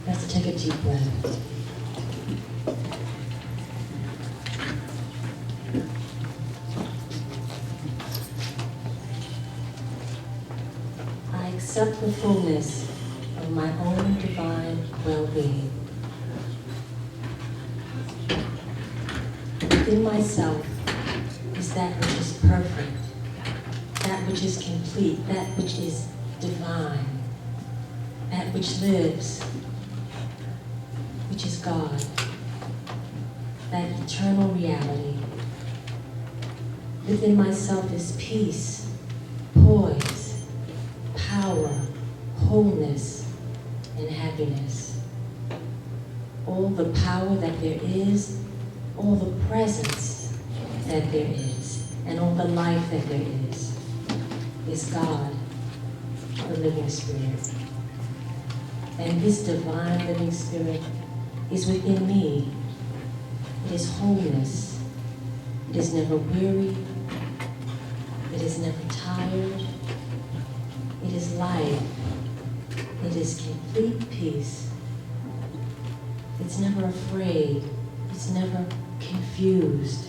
Let's take a deep breath. I accept the fullness of my own divine well-being. Within myself is that which is perfect, that which is complete, that which is divine, that which lives, which is God, that eternal reality. Within myself is peace, poise, power, wholeness, and happiness. All the power that there is, all the presence that there is, and all the life that there is God, the living Spirit. And this divine living Spirit is within me. It is wholeness. It is never weary. It is never tired. It is life. It is complete peace. It's never afraid. It's never confused.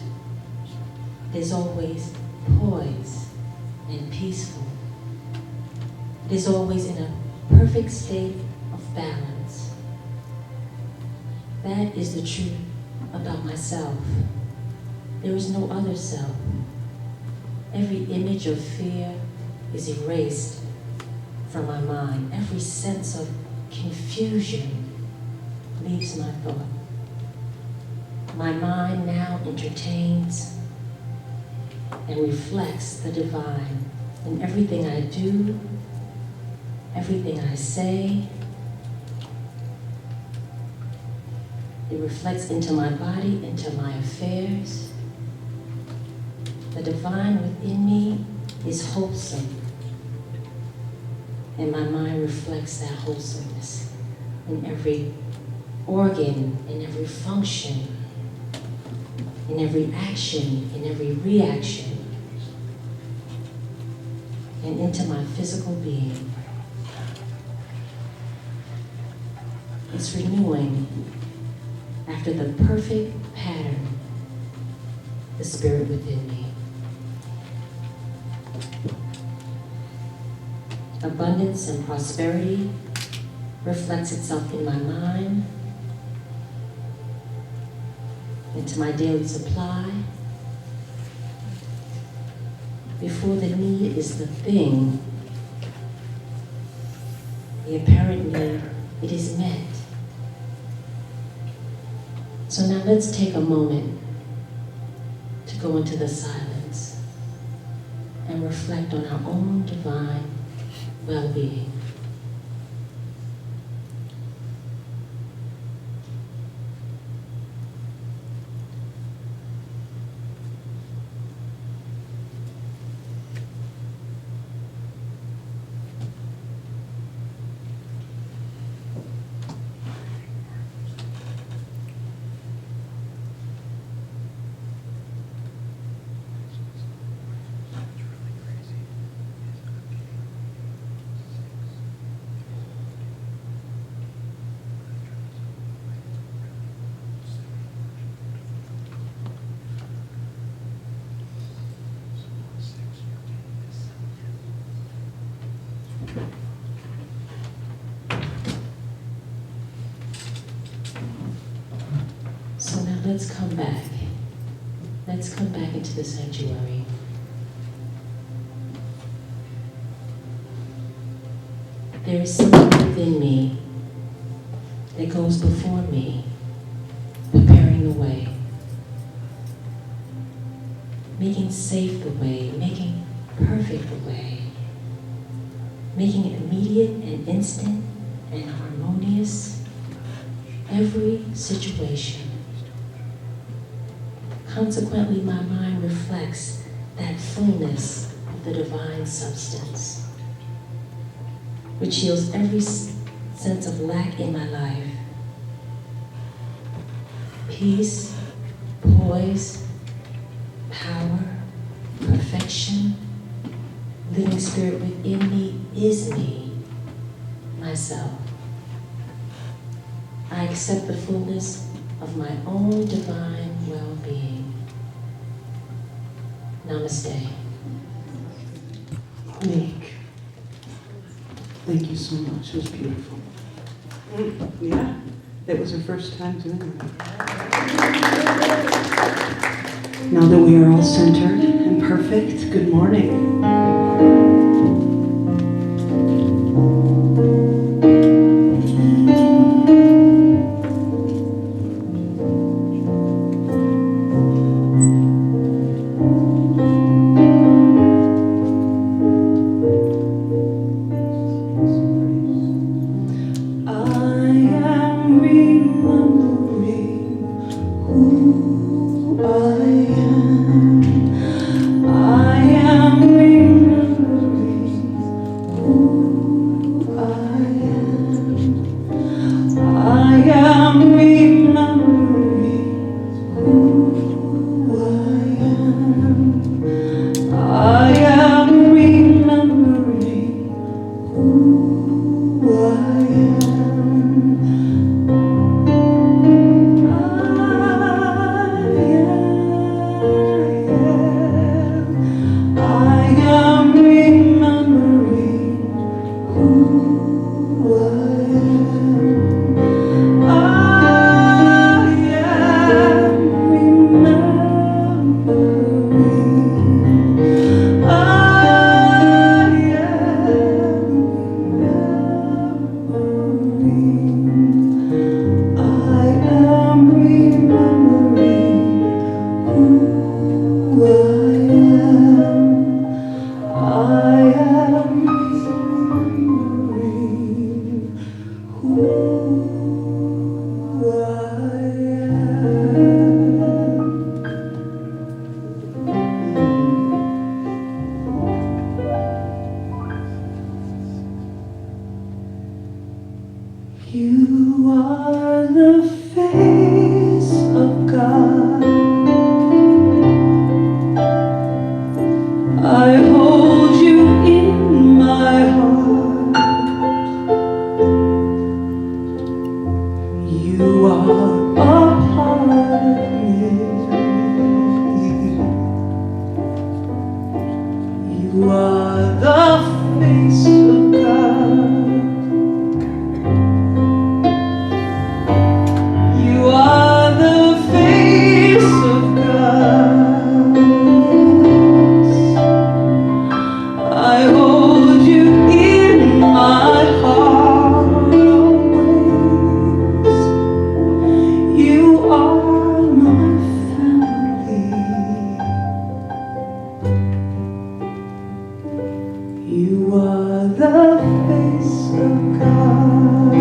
It is always poised and peaceful. It is always in a perfect state of balance. That is the truth about myself. There is no other self. Every image of fear is erased from my mind. Every sense of confusion leaves my thought. My mind now entertains and reflects the divine in everything I do, everything I say. It reflects into my body, into my affairs. The divine within me is wholesome, and my mind reflects that wholesomeness in every organ, in every function, in every action, in every reaction, and into my physical being. It's renewing after the perfect pattern, the Spirit within me. Abundance and prosperity reflects itself in my mind, into my daily supply. Before the need is the thing, the apparent need, it is met. So now let's take a moment to go into the silence and reflect on our own divine well-being. So now let's come back. Let's come back into the sanctuary. There is something within me that goes before me, preparing the way, making safe the way, making perfect the way, making it immediate and instant and harmonious, every situation. Consequently, my mind reflects that fullness of the divine substance, which heals every sense of lack in my life. Peace, poise, power, perfection, living Spirit within me is me, myself. I accept the fullness of my own divine well-being. Namaste. Nick, thank you so much. It was beautiful. Yeah, that was her first time doing that. Now that we are all centered and perfect, good morning. You are the face of God. I hold you in my heart. You are a part of me. You are the face of God. You are the face of God. I hold you in my heart always. You are my family. You are the face of God.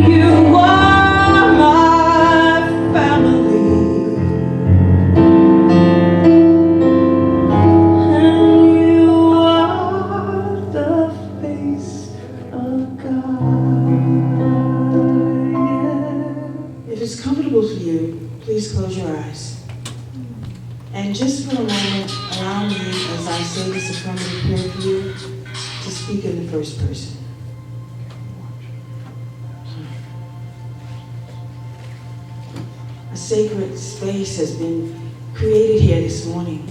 You are my family, and you are the face of God. Yeah. If it's comfortable for you, please close your eyes. And just for a moment, allow me, as I say this affirmative prayer for you, to speak in the first person. A sacred space has been created here this morning.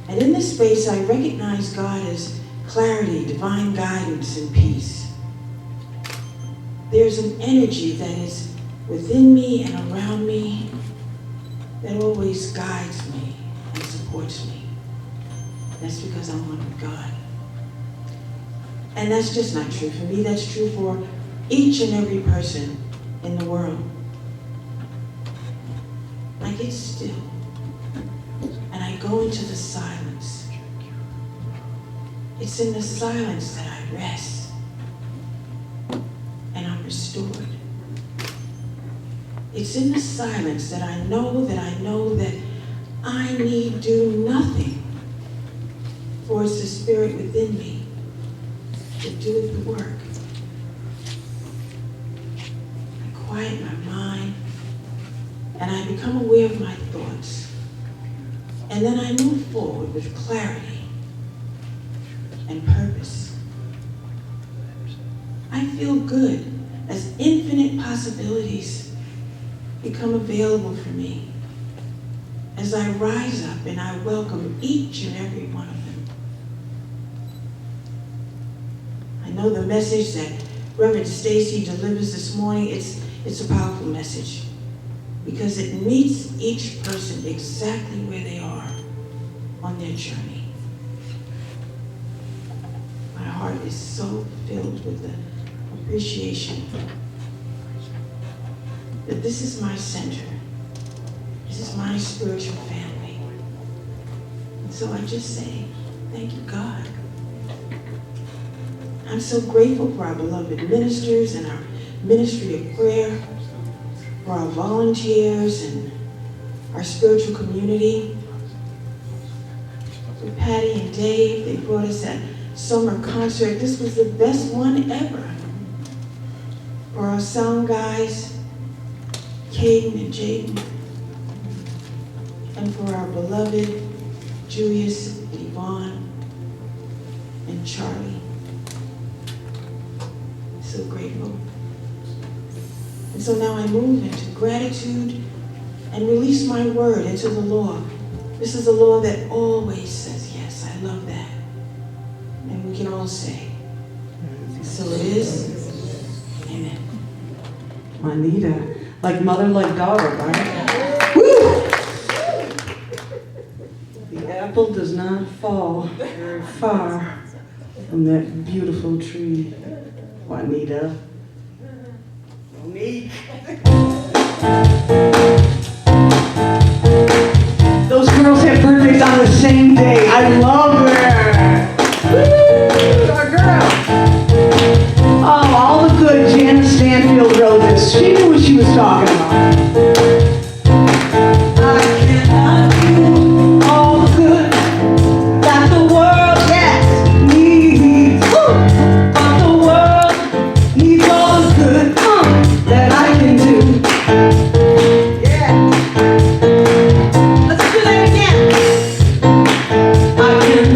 And in this space, I recognize God as clarity, divine guidance, and peace. There's an energy that is within me and around me that always guides me and supports me. That's because I'm one with God. And that's just not true for me, that's true for each and every person in the world. I get still, and I go into the silence. It's in the silence that I rest, and I'm restored. It's in the silence that I know that I need do nothing, for it's the spirit within me that doeth the work. I quiet my mind, and I become aware of my thoughts. And then I move forward with clarity and purpose. I feel good as infinite possibilities become available for me as I rise up and I welcome each and every one of them. I know the message that Reverend Stacy delivers this morning, it's a powerful message because it meets each person exactly where they are on their journey. My heart is so filled with the appreciation that this is my center. This is my spiritual family. And so I just say, thank you, God. I'm so grateful for our beloved ministers and our ministry of prayer, for our volunteers and our spiritual community. For Patty and Dave, they brought us that summer concert. This was the best one ever. For our sound guys, Caden and Jaden, and for our beloved Julius, Yvonne, and Charlie. So grateful. And so now I move into gratitude and release my word into the law. This is a law that always says yes. I love that. And we can all say, so it is. Amen. Juanita, like mother, like daughter, right? Woo! The apple does not fall very far from that beautiful tree, Juanita. Monique. Those girls have birthdays on the same day. I love her. Woo! Our girl. Oh, all the good Janice Stanfield wrote this. She knew what she was talking about. I cannot do all the good that the world, yes, needs. Woo! But the world needs all the good that I can do. Yeah. Let's do that again. I can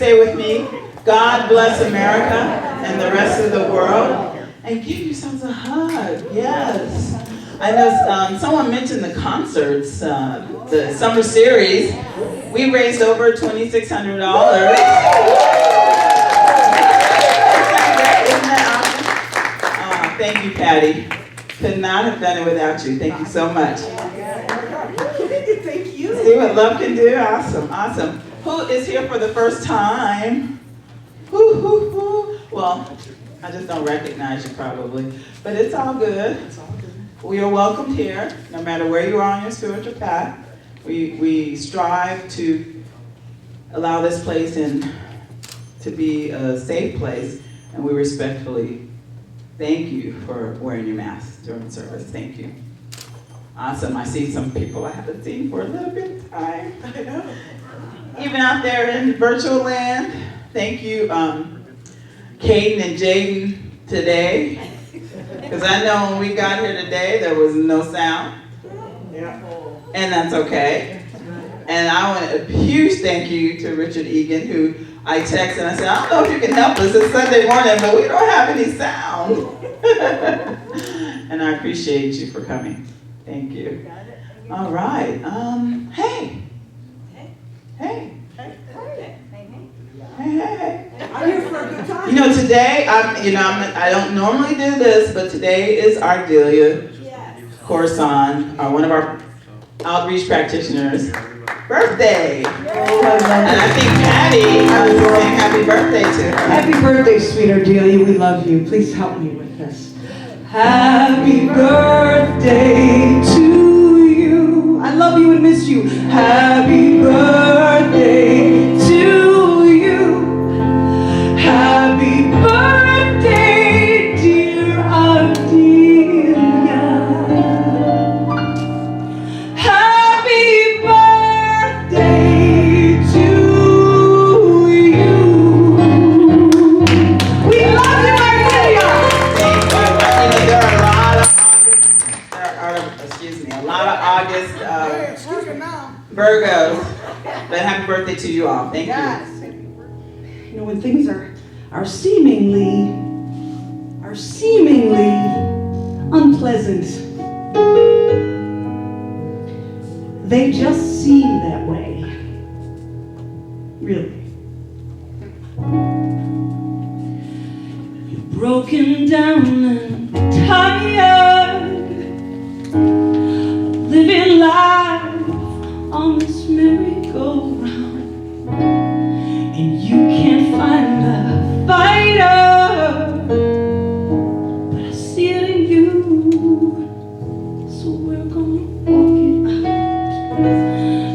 say with me, God bless America and the rest of the world, and give yourselves a hug. Yes. I know someone mentioned the concerts, the summer series. We raised over $2,600. Isn't that awesome? Thank you, Patty. Could not have done it without you. Thank you so much. Thank you. See what love can do? Awesome, awesome. Who is here for the first time? Whoo, hoo, hoo. Well, I just don't recognize you probably, but it's all good. We are welcomed here, no matter where you are on your spiritual path. We strive to allow this place to be a safe place, and we respectfully thank you for wearing your mask during service. Thank you. Awesome. I see some people I haven't seen for a little bit of time. I know. Even out there in virtual land, thank you, Caden and Jaden today. Because I know when we got here today, there was no sound. Yeah. And that's okay. And I want a huge thank you to Richard Egan, who I texted and I said, I don't know if you can help us. It's Sunday morning, but we don't have any sound. And I appreciate you for coming. Thank you. All right. Hey. Hey. Hey. I'm here for a good time. You know, today, I don't normally do this, but today is Ardelia Corson, one of our outreach practitioners' birthday. And I think Patty is saying happy birthday to her. Happy birthday, sweet Ardelia. We love you. Please help me with this. Happy birthday to you. I love you and miss you. Happy birthday to you. Happy birthday, dear Ardelia. Happy birthday to you. We love you, Ardelia. Thank you. There are a lot of August Virgos. But happy birthday to you all. Thank you. You know, when things are seemingly unpleasant, they just seem that way. Really. You're broken down and tired, living life on this merry-go-round, and you can't find a fighter, but I see it in you, so we're gonna walk it out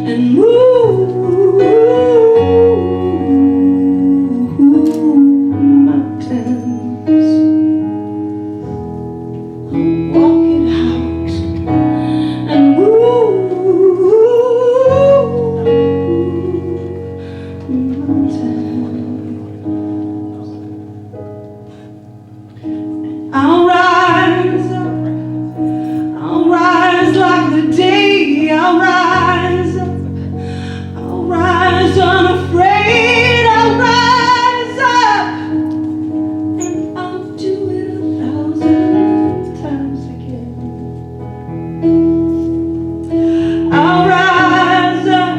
and move mountains. Walk it out and move mountains. I'll rise like the day. I'll rise unafraid. I'll rise up, and I'll do it 1,000 times again. I'll rise up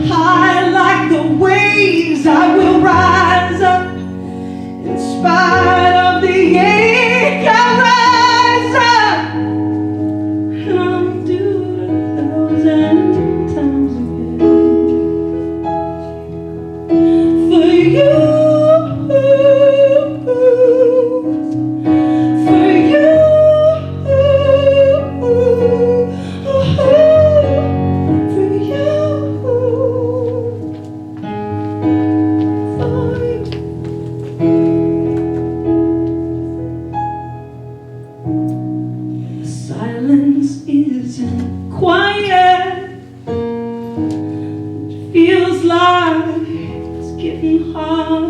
high like the waves. I will rise up in spite of the ache. I'll rise up, and I'll do it 1,000 times again. For you, for you, for you. Silence isn't quiet. It feels like it's getting hard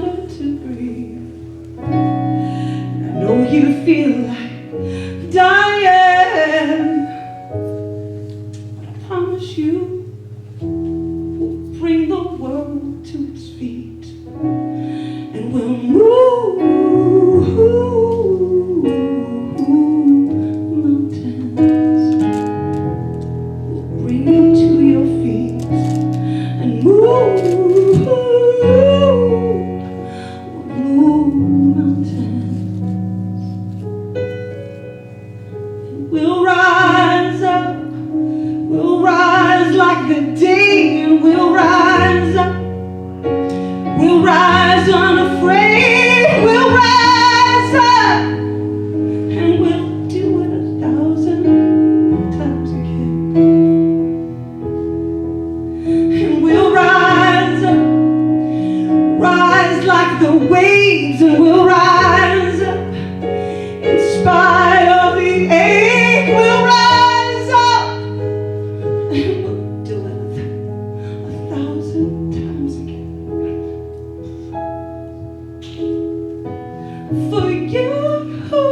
rise unafraid. We'll rise up and we'll do it 1,000 times again. And we'll rise up, rise like the waves, and we'll rise up in spite of the ache. We'll rise up and we'll do it 1,000 times again. For you, for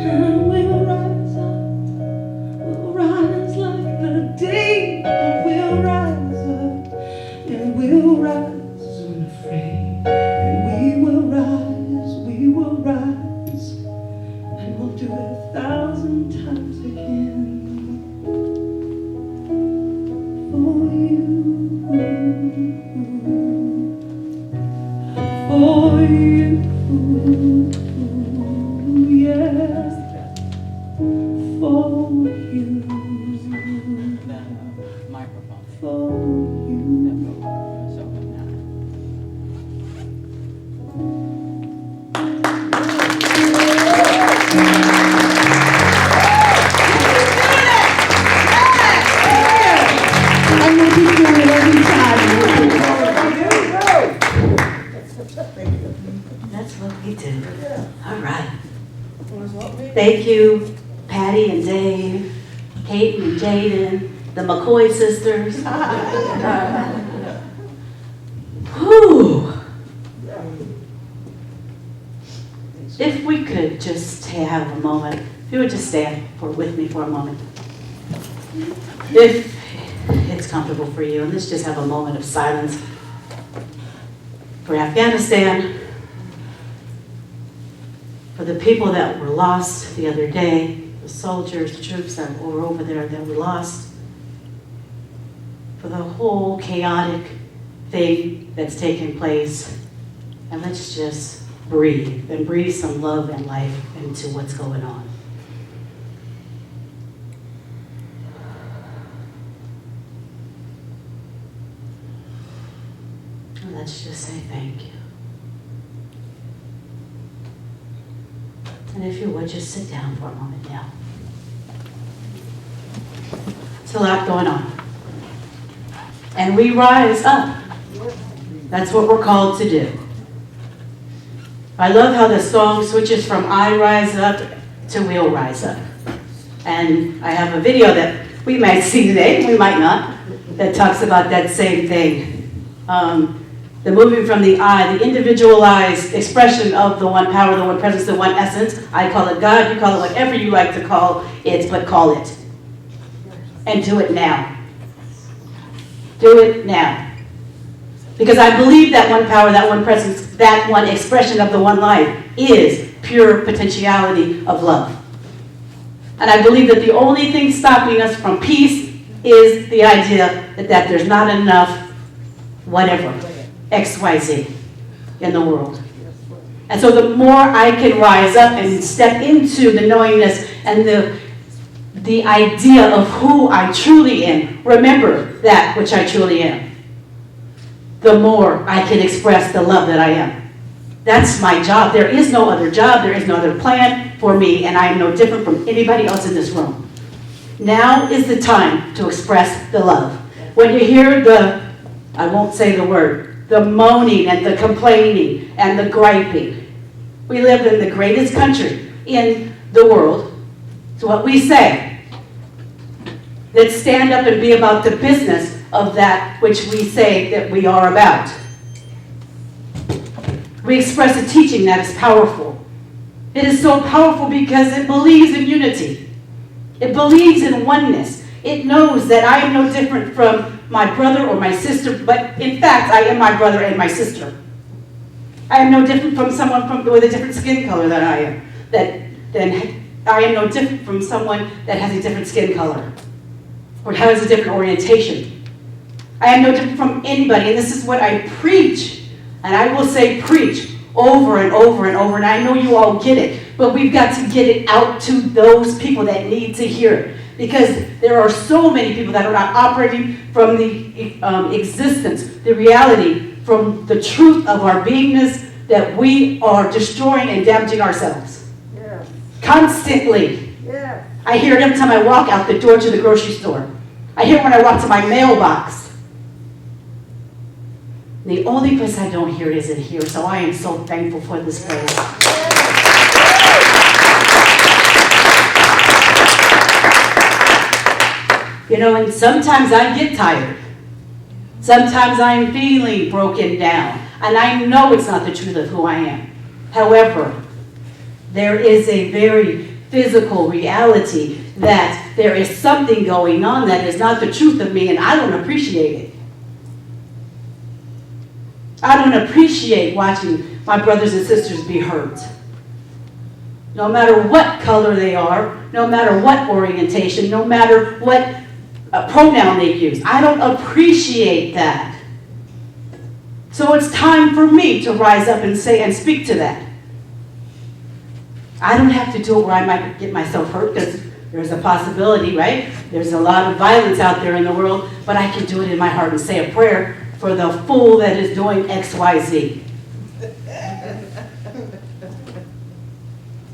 and we'll rise up, we'll rise like the day, and we'll rise up, and we'll rise unafraid, and we will rise, and we'll do it 1,000 times again. For you, yes, for you, Microphone. for you. I'm going to keep doing it every time. That's what we do. All right. Thank you, Patty and Dave, Kate and Jaden, the McCoy sisters. Whew. If we could just have a moment, if you would just stand with me for a moment. If it's comfortable for you, and let's just have a moment of silence for Afghanistan, for the people that were lost the other day, the soldiers, the troops that were over there that were lost, for the whole chaotic thing that's taking place. And let's just breathe and breathe some love and life into what's going on. And let's just say thank you. And if you would, just sit down for a moment now. It's a lot going on. And we rise up. That's what we're called to do. I love how the song switches from I rise up to we'll rise up. And I have a video that we might see today, we might not, that talks about that same thing. The moving from the I, the individualized expression of the one power, the one presence, the one essence. I call it God, you call it whatever you like to call it, but call it. And do it now. Do it now. Because I believe that one power, that one presence, that one expression of the one life is pure potentiality of love. And I believe that the only thing stopping us from peace is the idea that there's not enough whatever, XYZ in the world. And so the more I can rise up and step into the knowingness and the idea of who I truly am, remember that which I truly am, the more I can express the love that I am. That's my job. There is no other job. There is no other plan for me, and I am no different from anybody else in this room. Now is the time to express the love. When you hear I won't say the word, the moaning and the complaining and the griping. We live in the greatest country in the world. So what we say, let's stand up and be about the business of that which we say that we are about. We express a teaching that is powerful. It is so powerful because it believes in unity. It believes in oneness. It knows that I am no different from my brother or my sister, but in fact, I am my brother and my sister. I am no different from someone with a different skin color than I am. I am no different from someone that has a different skin color or has a different orientation. I am no different from anybody, and this is what I preach, and I will say preach over and over and over, and I know you all get it, but we've got to get it out to those people that need to hear it, because there are so many people that are not operating from the existence, the reality, from the truth of our beingness, that we are destroying and damaging ourselves. Yes. Constantly. Yes. I hear it every time I walk out the door to the grocery store. I hear it when I walk to my mailbox. The only place I don't hear it is in here, so I am so thankful for this place. You know, and sometimes I get tired. Sometimes I'm feeling broken down, and I know it's not the truth of who I am. However, there is a very physical reality that there is something going on that is not the truth of me, and I don't appreciate it. I don't appreciate watching my brothers and sisters be hurt. No matter what color they are, no matter what orientation, no matter what pronoun they use. I don't appreciate that. So it's time for me to rise up and say and speak to that. I don't have to do it where I might get myself hurt, because there's a possibility, right? There's a lot of violence out there in the world, but I can do it in my heart and say a prayer for the fool that is doing X, Y, Z.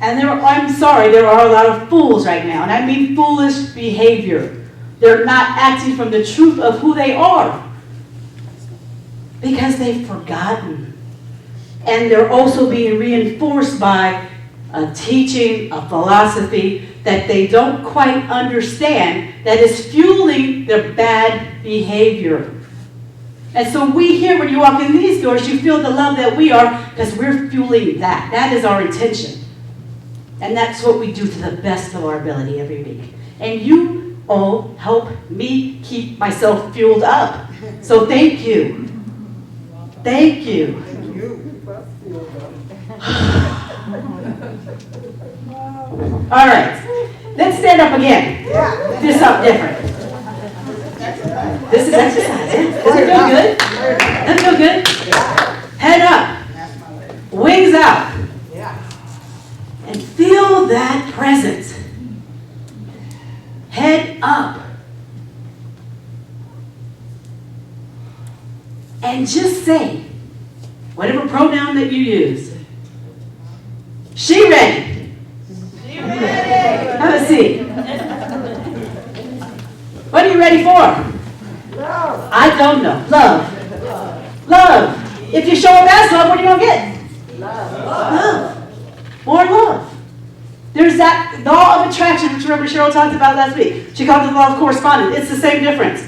And I'm sorry, there are a lot of fools right now, and I mean foolish behavior. They're not acting from the truth of who they are because they've forgotten. And they're also being reinforced by a teaching, a philosophy that they don't quite understand, that is fueling their bad behavior. And so we here, when you walk in these doors, you feel the love that we are, because we're fueling that. That is our intention. And that's what we do to the best of our ability every week. And you all help me keep myself fueled up. So thank you. Thank you. All right. Let's stand up again. Do something different. This is exercise. Does it feel good? Does it feel good? Head up. Wings out. And feel that presence. Head up. And just say, whatever pronoun that you use. She ready. She ready. Have a seat. What are you ready for? Love. I don't know. Love. Love. If you show up as love, what are you going to get? Love. More love. There's that law of attraction, which remember Cheryl talked about last week. She called it the law of correspondence. It's the same difference.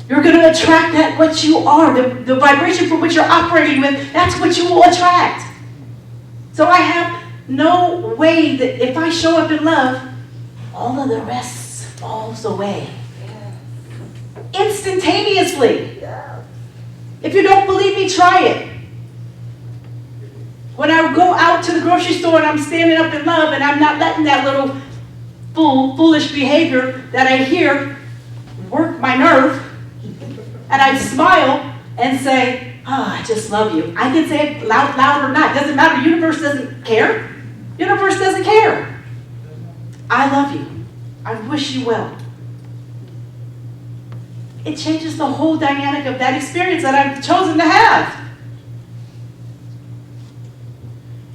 You're going to attract that what you are, the vibration for which you're operating with, that's what you will attract. So I have no way that if I show up in love, all of the rest falls away. Instantaneously. If you don't believe me, try it. When I go out to the grocery store and I'm standing up in love and I'm not letting that little foolish behavior that I hear work my nerve, and I smile and say, oh, I just love you. I can say it loud or not. It doesn't matter. The universe doesn't care. The universe doesn't care. I love you. I wish you well. It changes the whole dynamic of that experience that I've chosen to have.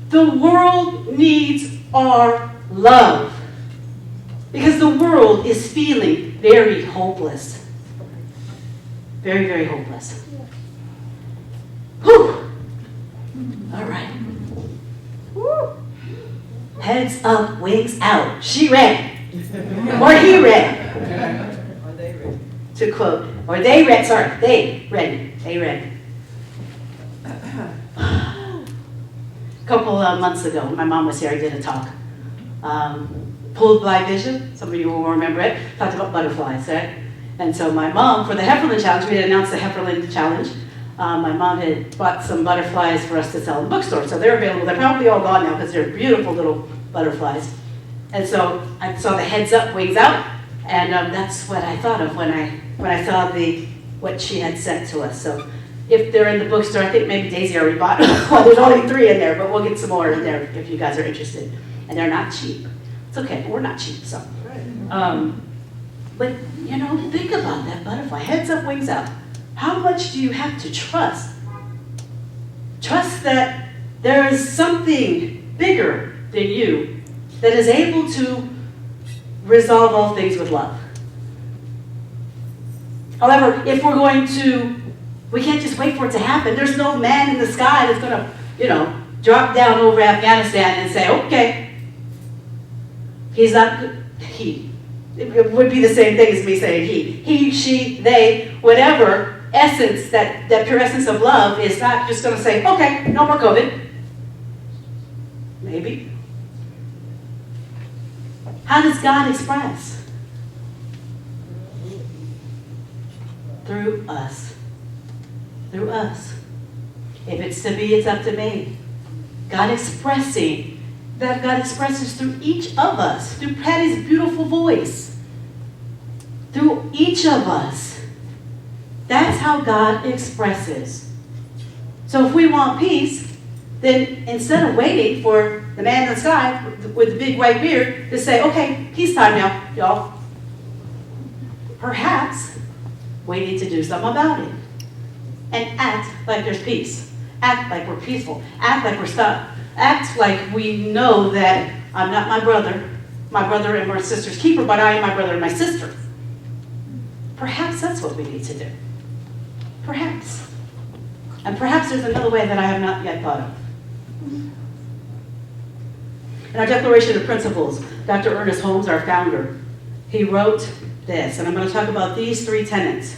The world needs our love, because the world is feeling very hopeless. Very, very hopeless. Whew. All right. Woo. Heads up, wings out. She ready. Or he ready. To quote, or they ready, sorry, they ready. They ready. A couple of months ago, my mom was here, I did a talk. Pulled Blind Vision, some of you will remember it, talked about butterflies, right? And so my mom, for the Heffernan Challenge, we had announced the Heffernan Challenge. My mom had bought some butterflies for us to sell in the bookstore, so they're available. They're probably all gone now because they're beautiful little butterflies. And so I saw the heads up, wings out, and that's what I thought of when I saw the what she had sent to us. So if they're in the bookstore, I think maybe Daisy already bought them. Well, there's only 3 in there, but we'll get some more in there if you guys are interested. And they're not cheap. It's okay, we're not cheap, so. But, you know, think about that butterfly, heads up, wings out. How much do you have to trust? Trust that there is something bigger than you that is able to resolve all things with love. However, if we're going to, we can't just wait for it to happen. There's no man in the sky that's going to, you know, drop down over Afghanistan and say, okay, he's not good. He. It would be the same thing as me saying he. He, she, they, whatever essence, that pure essence of love is not just going to say, okay, no more COVID. Maybe. How does God express? Through us. Through us. If it's to be, it's up to me. God expressing, that God expresses through each of us, through Patty's beautiful voice, through each of us. That's how God expresses. So if we want peace, then instead of waiting for the man in the sky with the big white beard to say, okay, peace time now, y'all. Perhaps we need to do something about it. And act like there's peace. Act like we're peaceful. Act like we're stuck. Act like we know that I'm not my brother and my sister's keeper, but I am my brother and my sister. Perhaps that's what we need to do. Perhaps. And perhaps there's another way that I have not yet thought of. In our Declaration of Principles, Dr. Ernest Holmes, our founder, he wrote this, and I'm going to talk about these 3 tenets.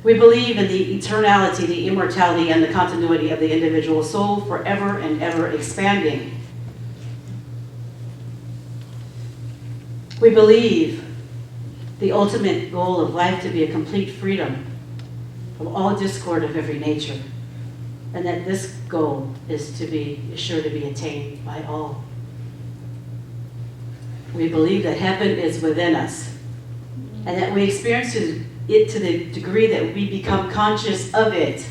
We believe in the eternality, the immortality, and the continuity of the individual soul, forever and ever expanding. We believe the ultimate goal of life to be a complete freedom from all discord of every nature, and that this goal is sure to be attained by all. We believe that heaven is within us, and that we experience it to the degree that we become conscious of it.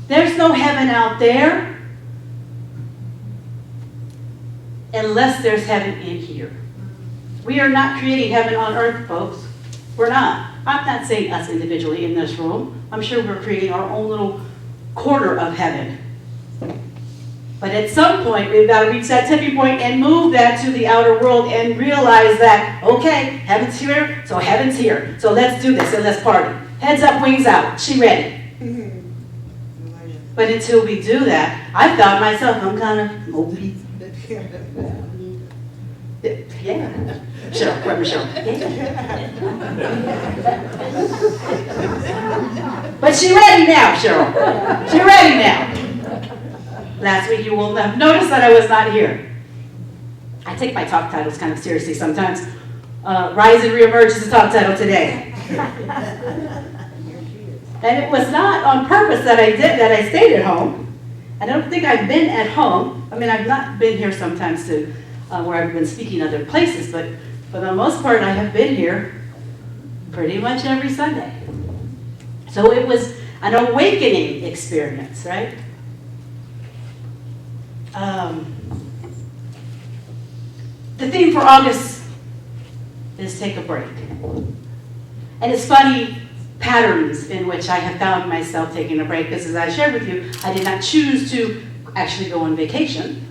There's no heaven out there unless there's heaven in here. We are not creating heaven on earth, folks. We're not. I'm not saying us individually in this room. I'm sure we're creating our own little corner of heaven. But at some point, we've got to reach that tipping point and move that to the outer world and realize that, okay, heaven's here, so heaven's here. So let's do this and let's party. Heads up, wings out. She ready. But until we do that, I found myself, I'm kind of mopey. Yeah. Cheryl, grab Michelle. Yeah. But she ready now, Cheryl. She ready now. Last week you will have noticed that I was not here. I take my talk titles kind of seriously sometimes. Rise and Reemerge is the talk title today. And it was not on purpose that I stayed at home. I don't think I've been at home. I mean, I've not been here sometimes to where I've been speaking other places, but for the most part, I have been here pretty much every Sunday. So it was an awakening experience, right? The theme for August is take a break. And it's funny patterns in which I have found myself taking a break, because as I shared with you, I did not choose to actually go on vacation.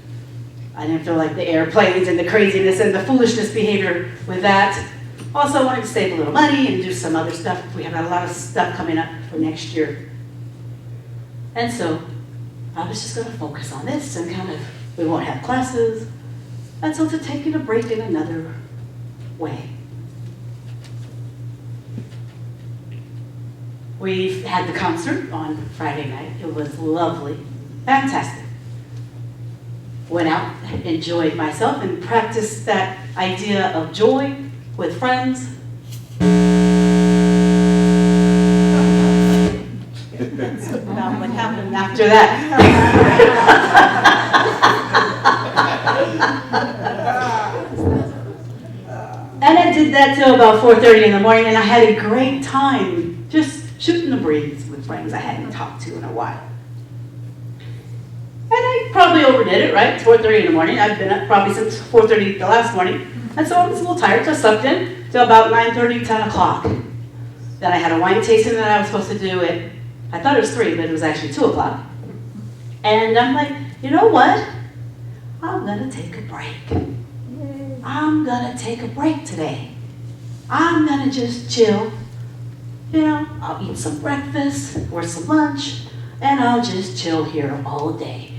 I didn't feel like the airplanes and the craziness and the foolishness behavior with that. Also, I wanted to save a little money and do some other stuff. We have a lot of stuff coming up for next year. And so I was just going to focus on this and kind of, we won't have classes. And so to taking a break in another way. We had the concert on Friday night. It was lovely, fantastic. Went out, enjoyed myself, and practiced that idea of joy with friends. That's about what happened after that. And I did that till about 4:30 in the morning, and I had a great time just shooting the breeze with friends I hadn't talked to in a while. And I probably overdid it, right? It's 4:30 in the morning. I've been up probably since 4:30 the last morning. And so I was a little tired, so I slept in till about 9:30, 10 o'clock. Then I had a wine tasting that I was supposed to do at, I thought it was 3, but it was actually 2 o'clock. And I'm like, you know what? I'm gonna take a break. I'm gonna take a break today. I'm gonna just chill. You know, I'll eat some breakfast or some lunch, and I'll just chill here all day.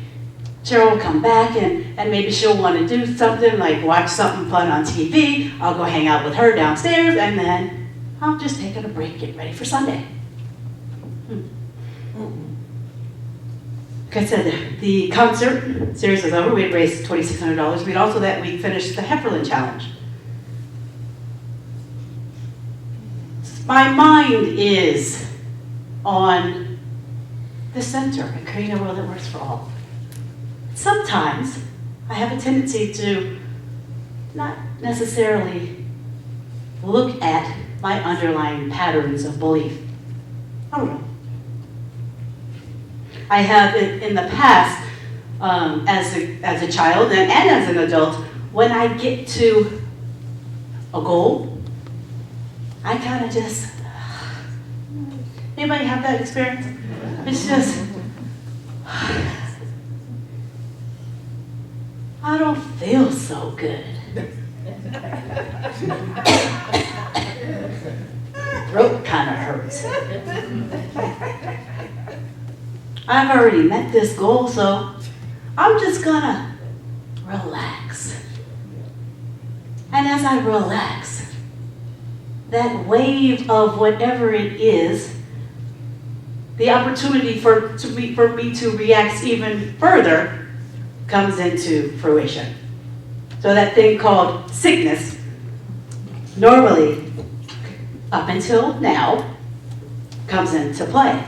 Cheryl will come back and maybe she'll want to do something like watch something fun on TV. I'll go hang out with her downstairs, and then I'm just taking a break, getting ready for Sunday. Like I said, the concert series was over. We had raised $2,600. We'd also that week finished the Heffernan Challenge. My mind is on the center and creating a world that works for all. Sometimes I have a tendency to not necessarily look at my underlying patterns of belief. I don't know. I have in the past, as a child and as an adult, when I get to a goal, I kind of just, anybody have that experience? It's just, I don't feel so good. Throat kind of hurts. I've already met this goal, so I'm just gonna relax. And as I relax, that wave of whatever it is, the opportunity for me to react even further comes into fruition. So that thing called sickness, normally, up until now, comes into play.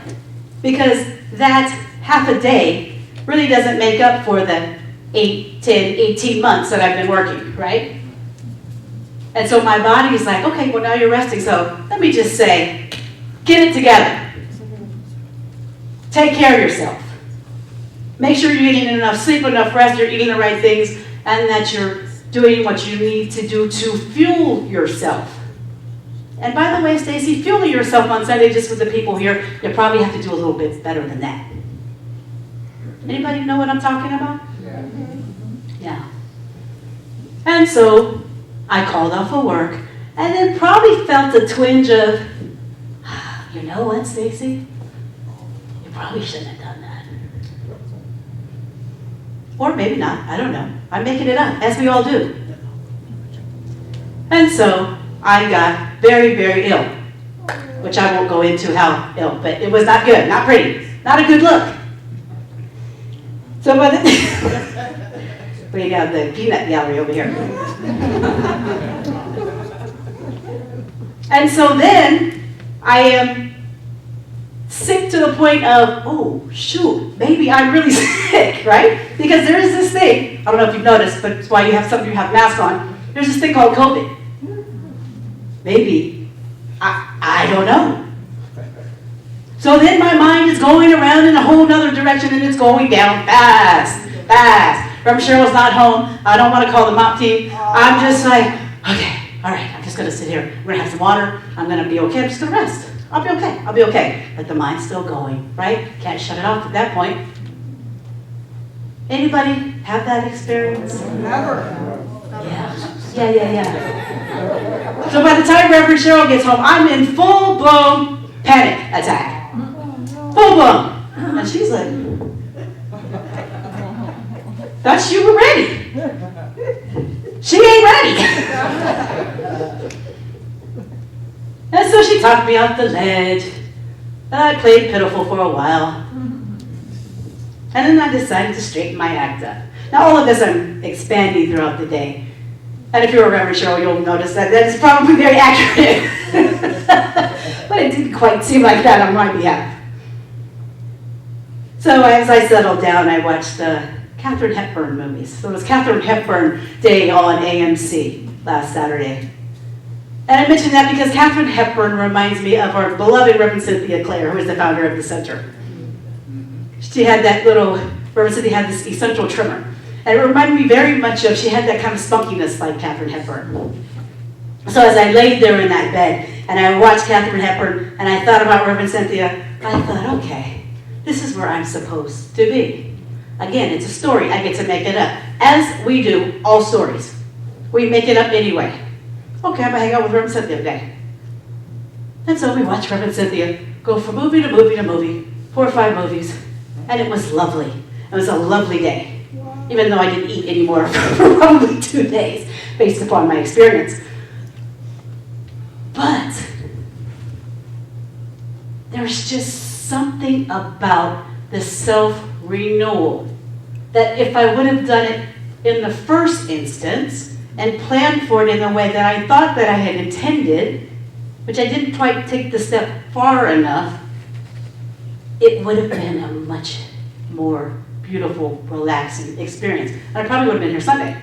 Because that half a day really doesn't make up for the 8, 10, 18 months that I've been working, right? And so my body is like, okay, well now you're resting, so let me just say, get it together. Take care of yourself. Make sure you're getting enough sleep, enough rest, you're eating the right things, and that you're doing what you need to do to fuel yourself. And by the way, Stacy, fueling yourself on Sunday just with the people here, you probably have to do a little bit better than that. Anybody know what I'm talking about? Yeah. And so I called off of work and then probably felt a twinge of, you know what, Stacy? You probably shouldn't have done that. Or maybe not, I don't know. I'm making it up, as we all do. And so I got very, very ill, which I won't go into how ill, but it was not good, not pretty, not a good look. So by the we got the peanut gallery over here. And so then I am sick to the point of, oh shoot, maybe I'm really sick, right? Because there is this thing, I don't know if you've noticed, but it's why you have some of you have masks on. There's this thing called COVID. Maybe, I don't know. So then my mind is going around in a whole nother direction and it's going down fast, fast. Remember Cheryl's not home. I don't want to call the mop team. I'm just like, okay, all right, I'm just going to sit here. We're going to have some water. I'm going to be okay. I'm just going to rest. I'll be okay. I'll be okay. But the mind's still going, right? Can't shut it off at that point. Anybody have that experience? Never. Yeah. So by the time Reverend Cheryl gets home, I'm in full-blown panic attack. Full-blown. And she's like, thought you were ready. She ain't ready. And so she talked me off the ledge. And I played pitiful for a while. And then I decided to straighten my act up. Now all of this I'm expanding throughout the day. And if you're a Reverend Cheryl, you'll notice that that is probably very accurate. But it didn't quite seem like that on my behalf. So as I settled down, I watched the Katharine Hepburn movies. So it was Katharine Hepburn Day on AMC last Saturday. And I mention that because Katharine Hepburn reminds me of our beloved Reverend Cynthia Clare, who is the founder of the center. She had that little, Reverend Cynthia had this essential trimmer. And it reminded me very much of, she had that kind of spunkiness like Katharine Hepburn. So as I laid there in that bed, and I watched Katharine Hepburn, and I thought about Reverend Cynthia, I thought, okay, this is where I'm supposed to be. Again, it's a story. I get to make it up. As we do all stories. We make it up anyway. Okay, I'm going to hang out with Reverend Cynthia today. And so we watched Reverend Cynthia go from movie to movie to movie, 4 or 5 movies, and it was lovely. It was a lovely day, even though I didn't eat anymore for probably 2 days, based upon my experience. But there's just something about the self-renewal that if I would have done it in the first instance and planned for it in the way that I thought that I had intended, which I didn't quite take the step far enough, it would have been a much more beautiful, relaxing experience. And I probably would have been here Sunday.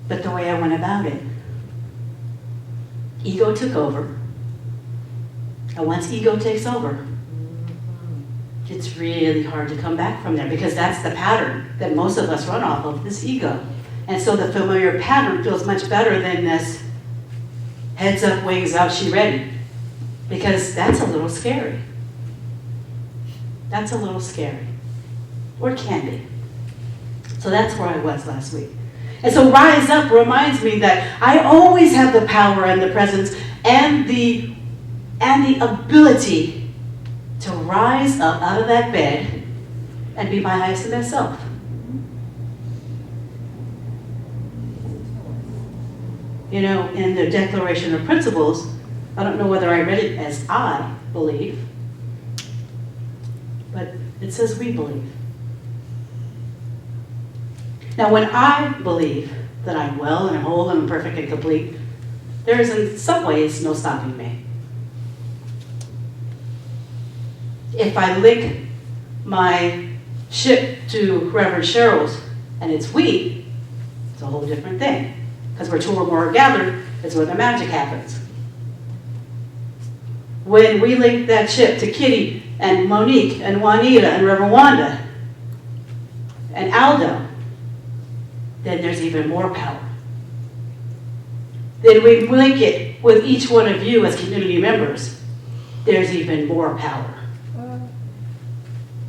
But the way I went about it, ego took over. And once ego takes over, it's really hard to come back from there because that's the pattern that most of us run off of, this ego. And so the familiar pattern feels much better than this heads up, wings out, she ready. Because that's a little scary. That's a little scary. Or it can be. So that's where I was last week. And so rise up reminds me that I always have the power and the presence and the ability to rise up out of that bed and be my highest and best self. You know, in the Declaration of Principles, I don't know whether I read it as I believe, but it says we believe. Now, when I believe that I'm well and I'm whole and I'm perfect and complete, there is in some ways no stopping me. If I link my ship to Reverend Cheryl's and it's we, it's a whole different thing. Because where 2 or more are gathered is where the magic happens. When we link that ship to Kitty and Monique and Juanita and Reverend Wanda and Aldo, then there's even more power. Then we link it with each one of you as community members, there's even more power.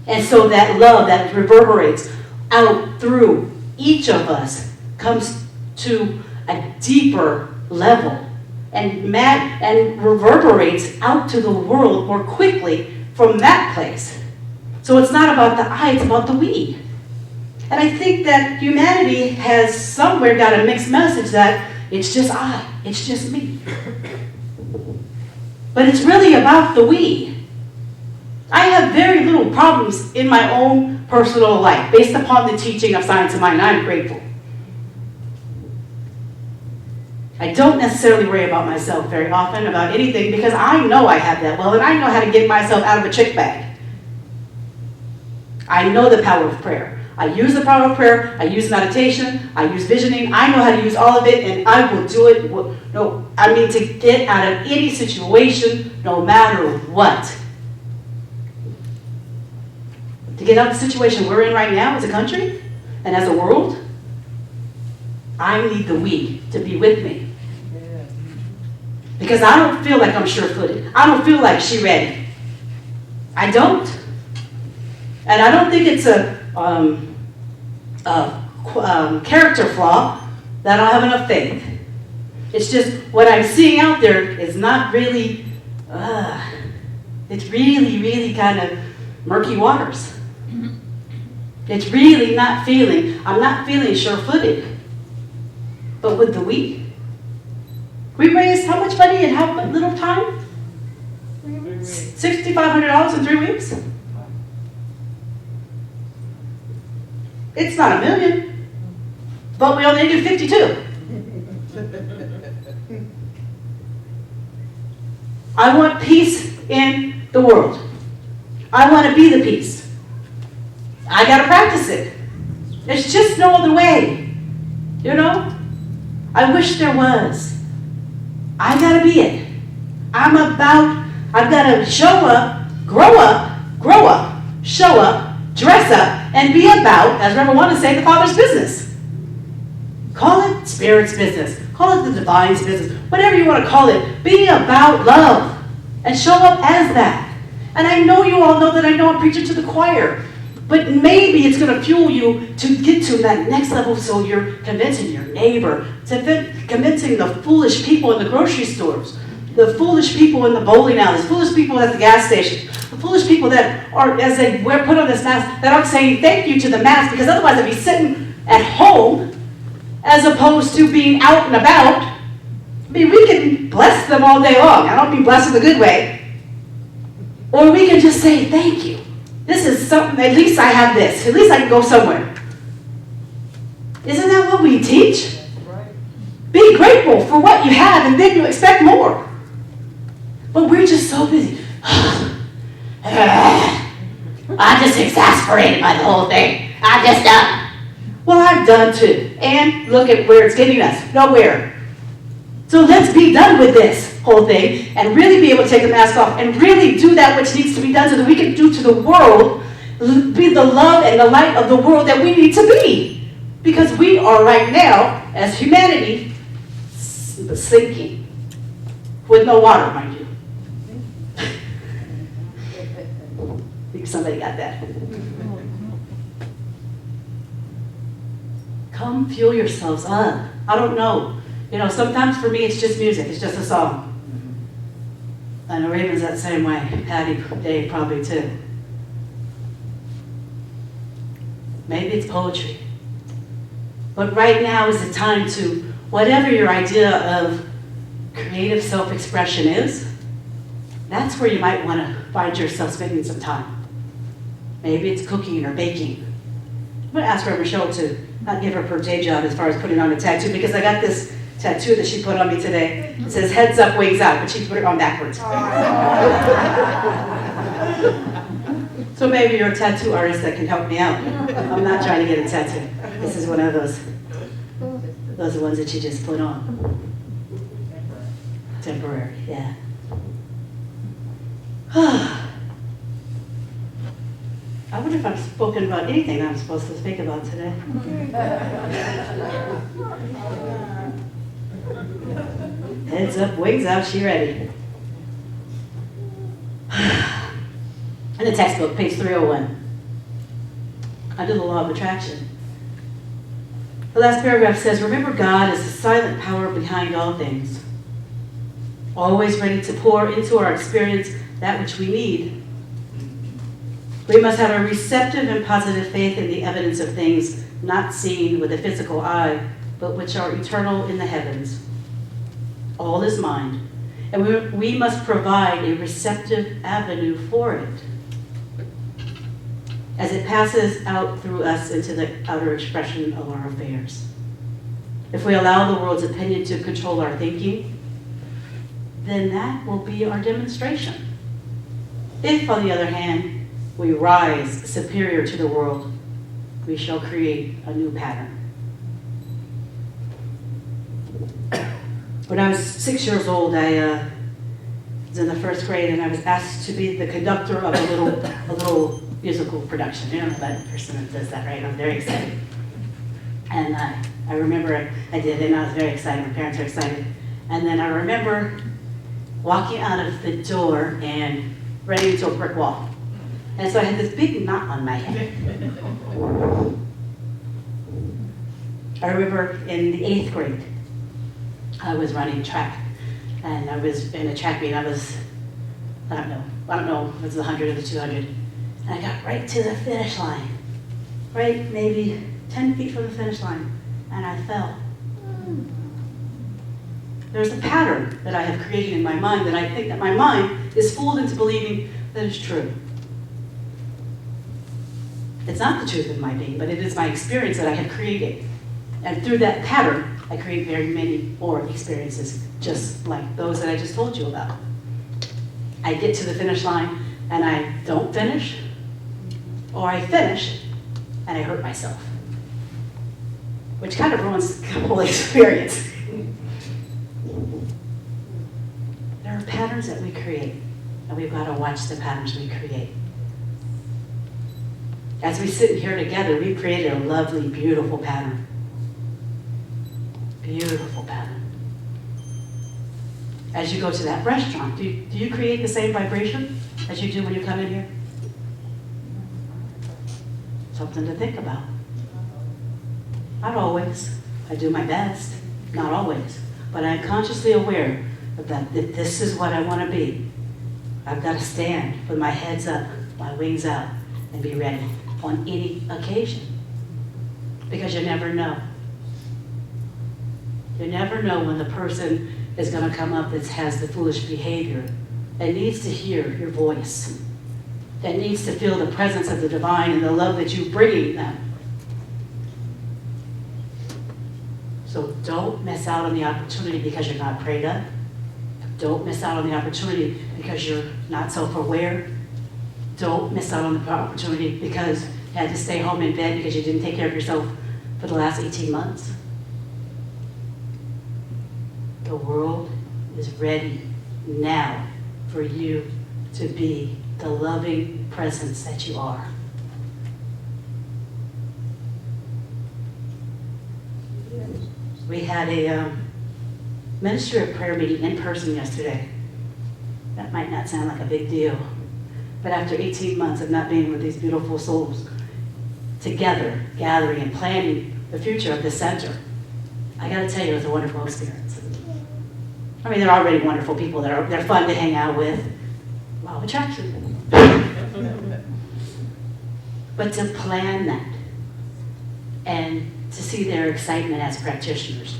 And so that love that reverberates out through each of us comes to a deeper level and reverberates out to the world more quickly from that place. So it's not about the I, it's about the we. And I think that humanity has somewhere got a mixed message that it's just I, it's just me. But it's really about the we. I have very little problems in my own personal life based upon the teaching of Science of Mind. I'm grateful. I don't necessarily worry about myself very often about anything because I know I have that well and I know how to get myself out of a trick bag. I know the power of prayer. I use the power of prayer. I use meditation. I use visioning. I know how to use all of it and I will do it. To get out of any situation no matter what. To get out of the situation we're in right now as a country and as a world, I need the we to be with me. Because I don't feel like I'm sure-footed. I don't feel like she ready. I don't. And I don't think it's a character flaw that I don't have enough faith. It's just what I'm seeing out there is not really, it's really, really kind of murky waters. It's really I'm not feeling sure-footed. But with the we raised how much money in how little time? $6,500 in 3 weeks? It's not $1 million, but we only do 52. I want peace in the world. I want to be the peace. I got to practice it. There's just no other way, you know? I wish there was. I gotta be it. I've gotta show up, grow up, show up, dress up, and be about, as Reverend Wanda say, the Father's business. Call it Spirit's business. Call it the Divine's business. Whatever you want to call it. Be about love. And show up as that. And I know you all know that I know I'm preaching to the choir. But maybe it's going to fuel you to get to that next level so you're convincing your neighbor, convincing the foolish people in the grocery stores, the foolish people in the bowling alleys, foolish people at the gas station, the foolish people that are, as they put on this mask, that aren't saying thank you to the mask because otherwise they'd be sitting at home as opposed to being out and about. I mean, we can bless them all day long. I don't mean bless in the good way. Or we can just say thank you. This is something, at least I have this. At least I can go somewhere. Isn't that what we teach? Be grateful for what you have and then you expect more. But we're just so busy. I'm just exasperated by the whole thing. I'm just done. Well, I'm done too. And look at where it's getting us. Nowhere. So let's be done with this whole thing and really be able to take the mask off and really do that which needs to be done so that we can do to the world, be the love and the light of the world that we need to be. Because we are right now, as humanity, sinking. With no water, mind you. I think somebody got that. Come fuel yourselves up. I don't know. You know, sometimes for me it's just music. It's just a song. I know Raven's that same way. Patty, Dave probably too. Maybe it's poetry. But right now is the time to, whatever your idea of creative self-expression is, that's where you might want to find yourself spending some time. Maybe it's cooking or baking. I'm going to ask Reverend Michelle to not give up her day job as far as putting on a tattoo, because I got this tattoo that she put on me today. It says heads up, wings out, but she put it on backwards. So maybe you're a tattoo artist that can help me out. I'm not trying to get a tattoo. This is one of those are ones that you just put on. Temporary, yeah. I wonder if I've spoken about anything I'm supposed to speak about today. Heads up, wings out, she ready. In the textbook, page 301, under the law of attraction, the last paragraph says, remember God is the silent power behind all things, always ready to pour into our experience that which we need. We must have a receptive and positive faith in the evidence of things not seen with the physical eye, but which are eternal in the heavens. All is mind, and we must provide a receptive avenue for it as it passes out through us into the outer expression of our affairs. If we allow the world's opinion to control our thinking, then that will be our demonstration. If, on the other hand, we rise superior to the world, we shall create a new pattern. When I was 6 years old, I was in the first grade, and I was asked to be the conductor of a little musical production. You know that person that does that, right? I'm very excited. And I remember I did, and I was very excited. My parents were excited. And then I remember walking out of the door and running into a brick wall. And so I had this big knot on my head. I remember in the 8th grade, I was running track, and I was in a track meet. I don't know if it was the 100 or the 200, and I got right to the finish line, right maybe 10 feet from the finish line, and I fell. There's a pattern that I have created in my mind that I think that my mind is fooled into believing that is true. It's not the truth of my being, but it is my experience that I have created. And through that pattern, I create very many more experiences, just like those that I just told you about. I get to the finish line, and I don't finish, or I finish, and I hurt myself, which kind of ruins the whole experience. There are patterns that we create, and we've got to watch the patterns we create. As we sit here together, we've created a lovely, beautiful pattern. Beautiful pattern. As you go to that restaurant, do you create the same vibration as you do when you come in here? Something to think about. Not always. I do my best. Not always. But I'm consciously aware of that this is what I want to be. I've got to stand with my heads up, my wings out, and be ready on any occasion. Because you never know. You never know when the person is going to come up that has the foolish behavior, that needs to hear your voice, that needs to feel the presence of the divine and the love that you're bringing them. So don't miss out on the opportunity because you're not prayed up. Don't miss out on the opportunity because you're not self-aware. Don't miss out on the opportunity because you had to stay home in bed because you didn't take care of yourself for the last 18 months. The world is ready now for you to be the loving presence that you are. We had a ministry of prayer meeting in person yesterday. That might not sound like a big deal, but after 18 months of not being with these beautiful souls together, gathering and planning the future of this center, I gotta tell you, it was a wonderful experience. I mean, they're already wonderful people. They're fun to hang out with. Law of attraction. But to plan that and to see their excitement as practitioners,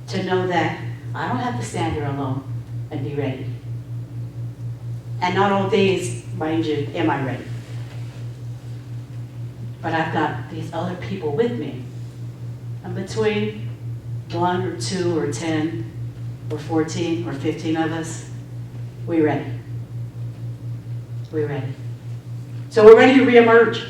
to know that I don't have to stand here alone and be ready. And not all days, mind you, am I ready. But I've got these other people with me. And between 1 or 2 or 10 or 14 or 15 of us, we're ready. We're ready. So we're ready to reemerge.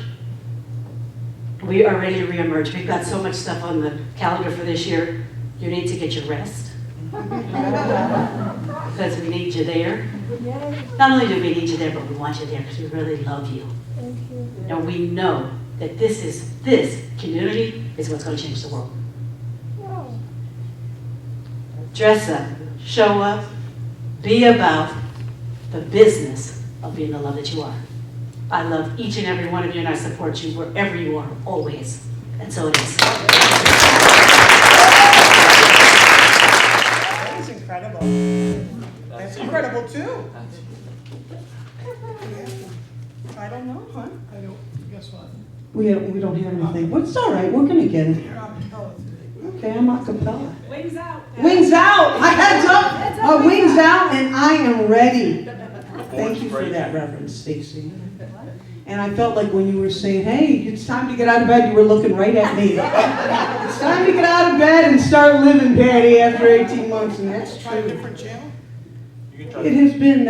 We are ready to reemerge. We've got so much stuff on the calendar for this year. You need to get your rest. Because we need you there. Not only do we need you there, but we want you there because we really love you. And we know that this community is what's going to change the world. Dress up, show up, be about the business of being the love that you are. I love each and every one of you, and I support you wherever you are, always. And so it is. That is incredible. That's incredible too. I don't know, huh? I don't, guess what? We don't have anything. Well, it's all right. We're gonna get it. Okay, I'm a cappella. Wings out. Wings out. My head's up. My wings out, and I am ready. Thank you for that, Reverend Stacy. And I felt like when you were saying, "Hey, it's time to get out of bed," you were looking right at me. It's time to get out of bed and start living, Patty, after 18 months, and that's Try a true. different channel? It has been.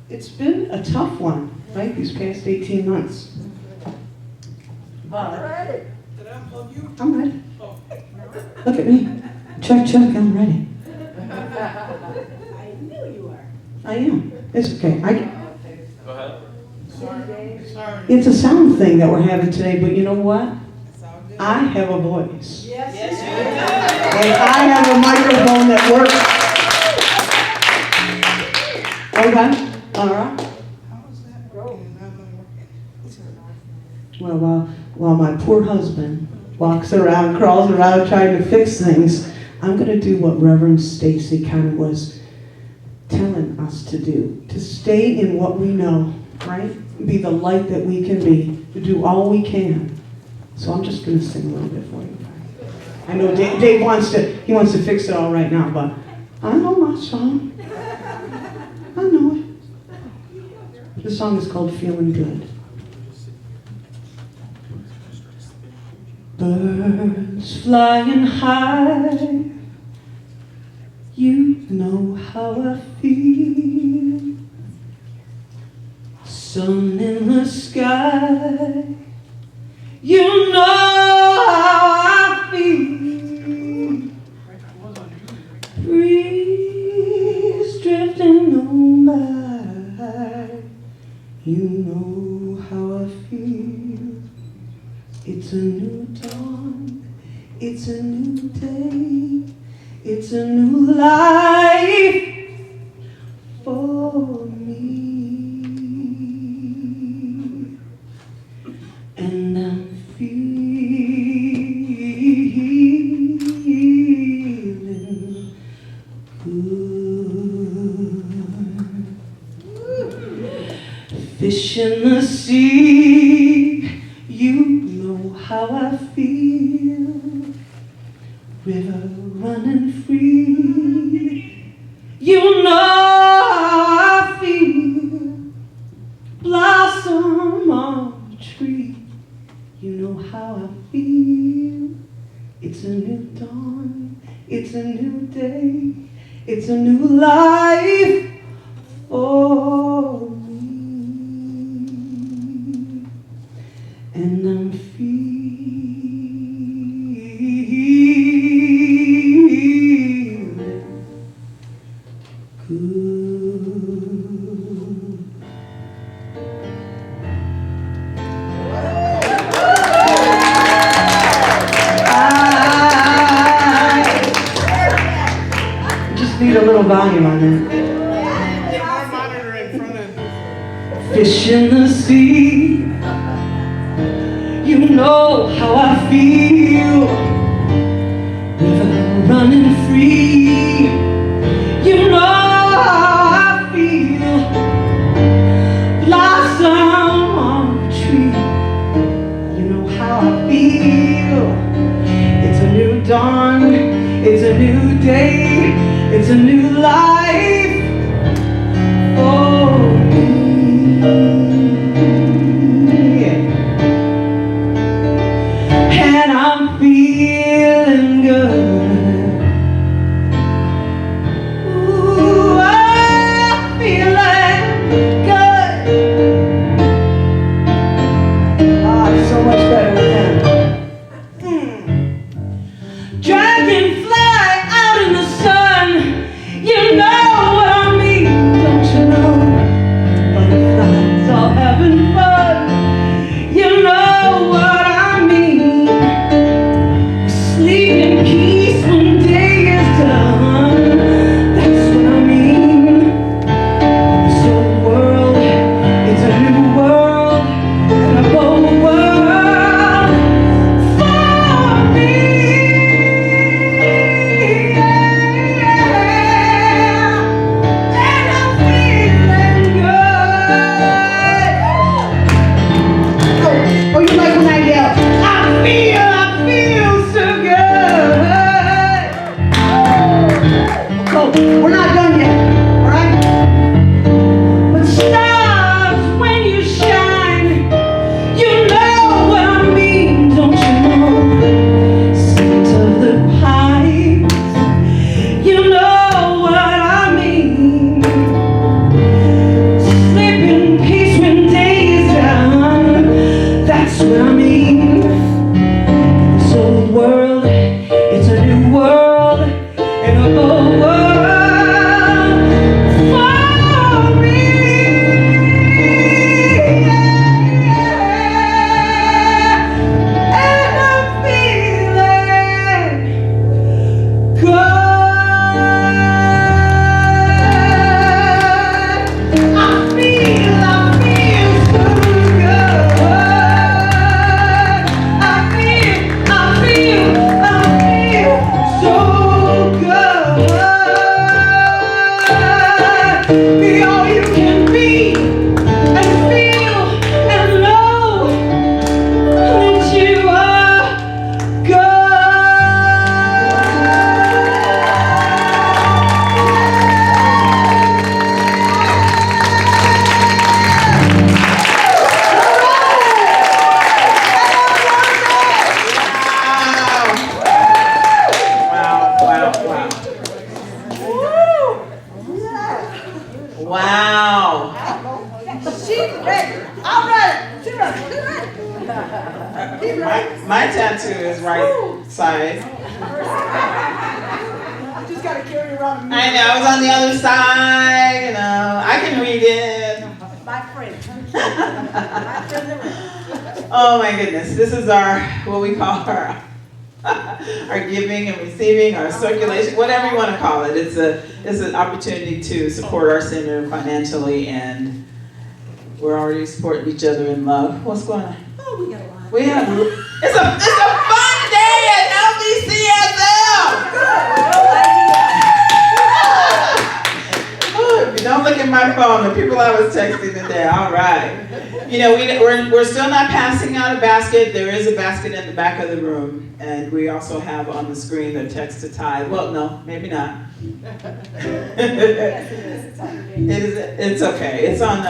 It's been a tough one, right? These past 18 months. But Did I unplug you? I'm ready. Oh. Look at me. Check, check. I'm ready. I knew you were. I am. It's okay. Go ahead. Sorry. It's a sound thing that we're having today, but you know what? I have a voice. Yes, And I have a microphone that works. Okay? All right. How is that working? I'm not working. Well, while my poor husband walks around, crawls around trying to fix things, I'm going to do what Reverend Stacy kind of was telling us to do. To stay in what we know, right? Be the light that we can be. To do all we can. So I'm just going to sing a little bit for you. I know Dave wants to fix it all right now, but I know my song. I know it. The song is called Feeling Good. Birds flying high, you know how I feel. Sun in the sky, you know how I feel. You know how I feel. It's a new dawn. It's a new day. It's a new life for me. And I'm feeling good. Fish in the sea, you know how I feel. River running free, you know how I feel. Blossom on the tree, you know how I feel. It's a new dawn, it's a new day, it's a new life for me. And I'm feeling good. I just need a little volume on that. Fish in the sea, you know how I feel. River running free, you know how I feel. Blossom on the tree, you know how I feel. It's a new dawn, it's a new day, it's a new life for me. And I'm feeling good. Ooh, I'm feeling good. Ah, it's so much better with him. Dragonfly out in the sun, you know what I mean, don't you know? Butterflies all having fun, you know what I mean. Sleep in peace when day is done, that's what I mean. This old world, it's a new world, and a bold world for me. And I'm feeling good. Oh, you like when I yell? I feel so good. Oh, we're not done yet, all right? But stars, when you shine, you know what I mean, don't you know? Scent of the pines, you know what I mean. Sleep in peace when day is done, that's what I mean. This old world, it's a new world, and a bold world for me. And I'm feeling good. I feel so good. I feel so good. Be all you can be, and feel and know that you are Wow. She's ready. I'm ready. She's ready. She's ready. My tattoo is right side. You just gotta carry around. I know, it's on the other side, you know. I can read it. My friend. Oh my goodness, this is what we call our giving and receiving, our circulation, whatever you want to call it. It's an opportunity to support our center financially, and we're already supporting each other in love. What's going on? Oh, we got a lot. It's a fun day at Lbcsl. Don't look at my phone, the people I was texting today. All right. You know, we're still not passing out a basket. There is a basket in the back of the room. And we also have on the screen the text to tithe. Well, no, maybe not. It's okay. It's on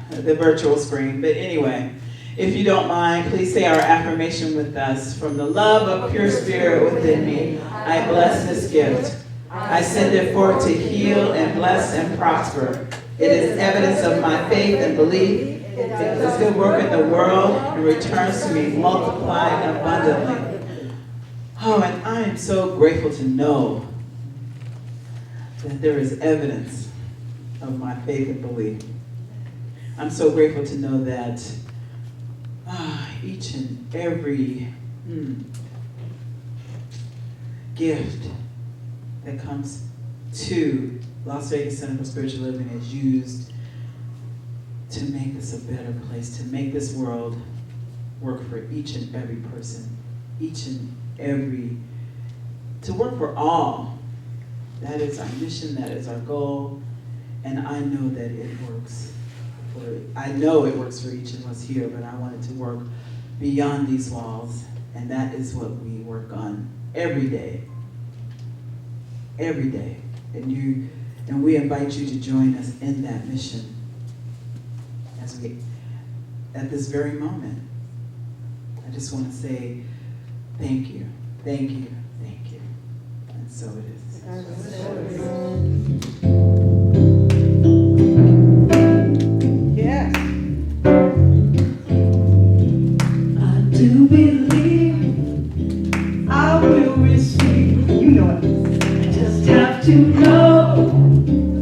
the virtual screen. But anyway, if you don't mind, please say our affirmation with us. From the love of pure spirit within me, I bless this gift. I send it forth to heal and bless and prosper. It is evidence of my faith and belief. It does good work in the world and returns to me multiplied abundantly. Oh, and I am so grateful to know that there is evidence of my faith and belief. I'm so grateful to know that each and every gift that comes to Las Vegas Center for Spiritual Living is used to make this a better place, to make this world work for each and every person, to work for all. That is our mission, that is our goal, and I know that it works. I know it works for each of us here, but I want it to work beyond these walls, and that is what we work on every day. Every day. And we invite you to join us in that mission at this very moment. I just want to say thank you, thank you, thank you. And so it is. Yes. I do believe I will receive. You know it. I just have to know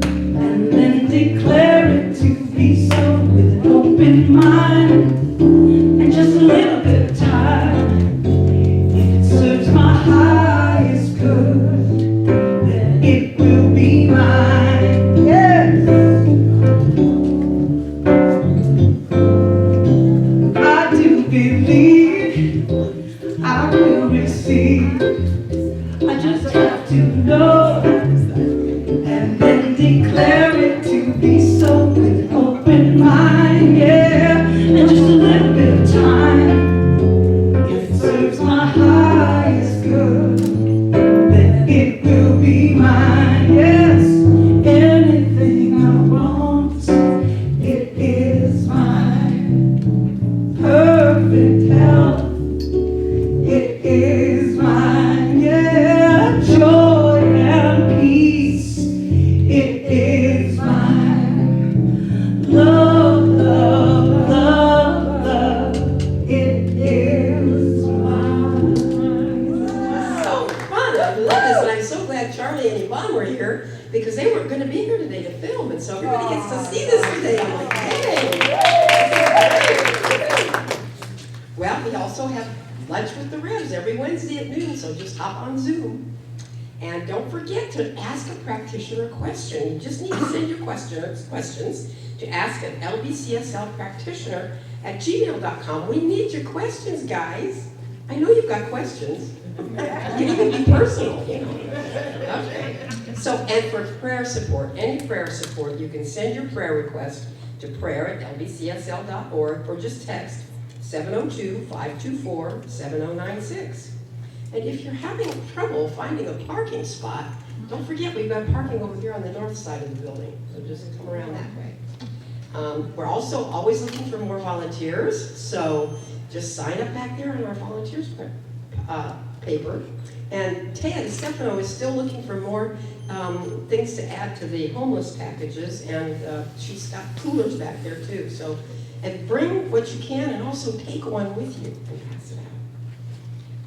and then declare it to be so with an open mind and just a little bit of time. If it serves my highest good, then it will be mine. Yes. I do believe I will receive. I just have to know and then declare it to be so with an open mind, yeah, and just a little bit of time. If it serves my highest good, then it will be mine, yes. Anything I want, it is mine. Perfect health, it is mine, yeah. Joy and peace, it is mine. Love, love, love, love, it is mine. So fun. I love this, and I'm so glad Charlie and Yvonne were here because they weren't going to be here today to film, and so everybody gets to see this today. I'm like, hey. Well, we also have lunch with the Revs every Wednesday at noon, so just hop on Zoom. And don't forget to ask a practitioner a question. You just need to send your questions to ask an lbcslpractitioner@gmail.com. We need your questions, guys. I know you've got questions. It can even be personal, you know. Okay. So, and for prayer support, any prayer support, you can send your prayer request to prayer@lbcsl.org or just text 702-524-7096. And if you're having trouble finding a parking spot, don't forget we've got parking over here on the north side of the building. So just come around that way. We're also always looking for more volunteers, so just sign up back there on our volunteers paper. And Taya Stefano is still looking for more things to add to the homeless packages, and she's got coolers back there too. So, and bring what you can, and also take one with you and pass it out.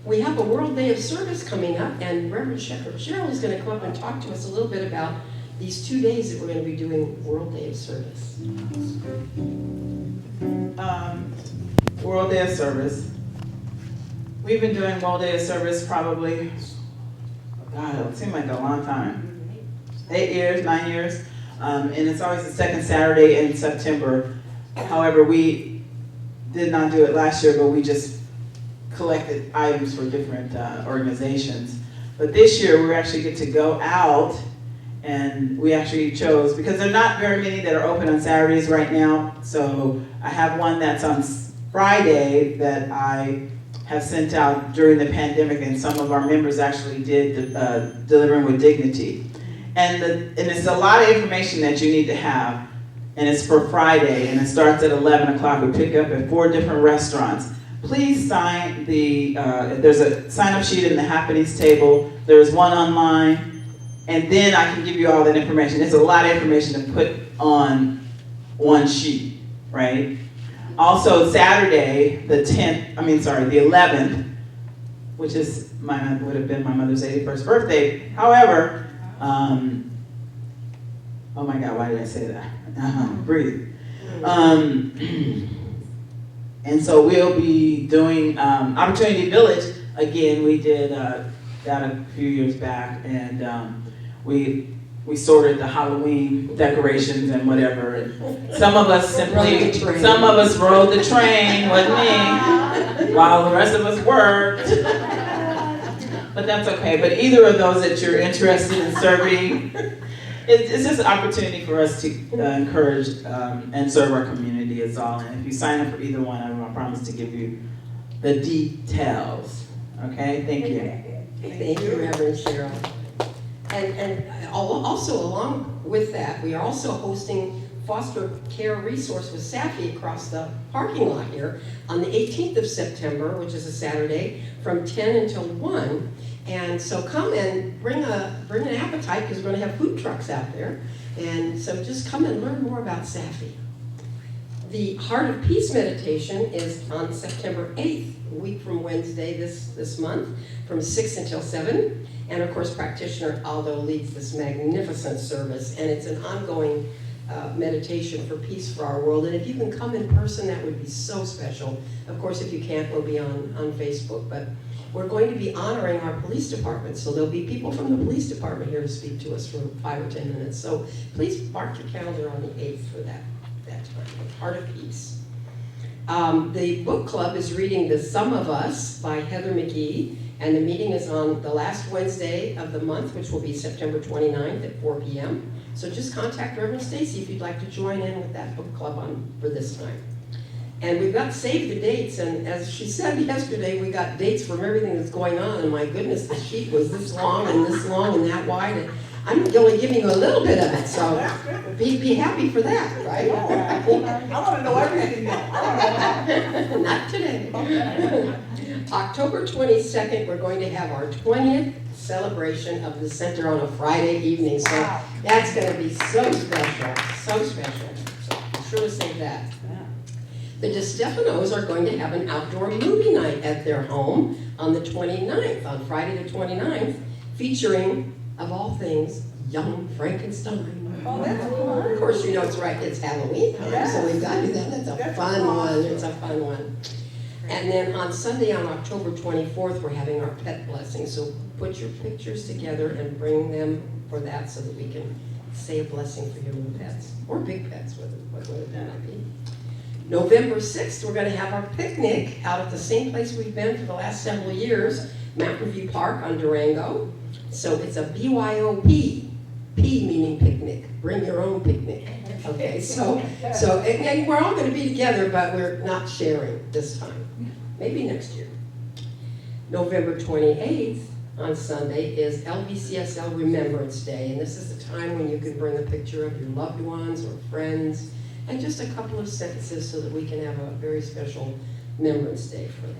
We have a World Day of Service coming up, and Reverend Cheryl is going to come up and talk to us a little bit about these 2 days that we're going to be doing World Day of Service. World Day of Service. We've been doing World Day of Service probably, God, it seemed like a long time. 8 years, 9 years. And it's always the second Saturday in September. However, we did not do it last year, but we just collected items for different organizations. But this year, we actually get to go out, and we actually chose, because there are not very many that are open on Saturdays right now. So I have one that's on Friday that I have sent out during the pandemic, and some of our members actually did Delivering with Dignity. And it's a lot of information that you need to have, and it's for Friday, and it starts at 11 o'clock. We pick up at 4 different restaurants. Please sign there's a sign-up sheet in the happenings table. There's one online. And then I can give you all that information. It's a lot of information to put on one sheet, right? Also, Saturday, the 11th, which is would have been my mother's 81st birthday. However, oh my God, why did I say that? Breathe. And so we'll be doing Opportunity Village again. We did that a few years back, and we sorted the Halloween decorations and whatever. And some of us rode the train, wasn't me, while the rest of us worked. But that's okay. But either of those that you're interested in serving, it's just an opportunity for us to encourage and serve our community is all. And if you sign up for either one, I promise to give you the details. Okay? Thank you. Thank you, Reverend Cheryl. And also along with that, we are also hosting foster care resource with Safi across the parking lot here on the 18th of September, which is a Saturday, from 10 until 1. And so come and bring an appetite, because we're going to have food trucks out there. And so just come and learn more about Safi. The Heart of Peace meditation is on September 8th, a week from Wednesday this month, from 6 until 7. And of course, practitioner Aldo leads this magnificent service, and it's an ongoing meditation for peace for our world. And if you can come in person, that would be so special. Of course, if you can't, we'll be on Facebook. But we're going to be honoring our police department, so there'll be people from the police department here to speak to us for 5 or 10 minutes. So please mark your calendar on the 8th for that time, the Heart of Peace. The book club is reading The Sum of Us by Heather McGee, and the meeting is on the last Wednesday of the month, which will be September 29th at 4 p.m. So just contact Reverend Stacy if you'd like to join in with that book club for this time. And we've got save the dates, and as she said yesterday, we got dates from everything that's going on, and my goodness, the sheet was this long and that wide, and I'm only giving you a little bit of it, so be happy for that, right? I want to know everything now. Not today. October 22nd, we're going to have our 20th celebration of the center on a Friday evening, so that's going to be so special, so special. So be sure to save that. The DeStefanos are going to have an outdoor movie night at their home on the 29th, on Friday the 29th, featuring, of all things, Young Frankenstein. Oh, that's fun. Of course, you know it's right, it's Halloween time, so we've got to do that. That's a fun one. It's a fun one. And then on Sunday, on October 24th, we're having our pet blessing. So put your pictures together and bring them for that so that we can say a blessing for your little pets, or big pets, whatever that might be. November 6th, we're going to have our picnic out at the same place we've been for the last several years, Mountain View Park on Durango. So it's a BYOP, P meaning picnic, bring your own picnic. Okay, so and we're all going to be together, but we're not sharing this time. Maybe next year. November 28th on Sunday is Lbcsl Remembrance Day, and this is the time when you can bring a picture of your loved ones or friends, and just a couple of sentences so that we can have a very special Remembrance Day for that.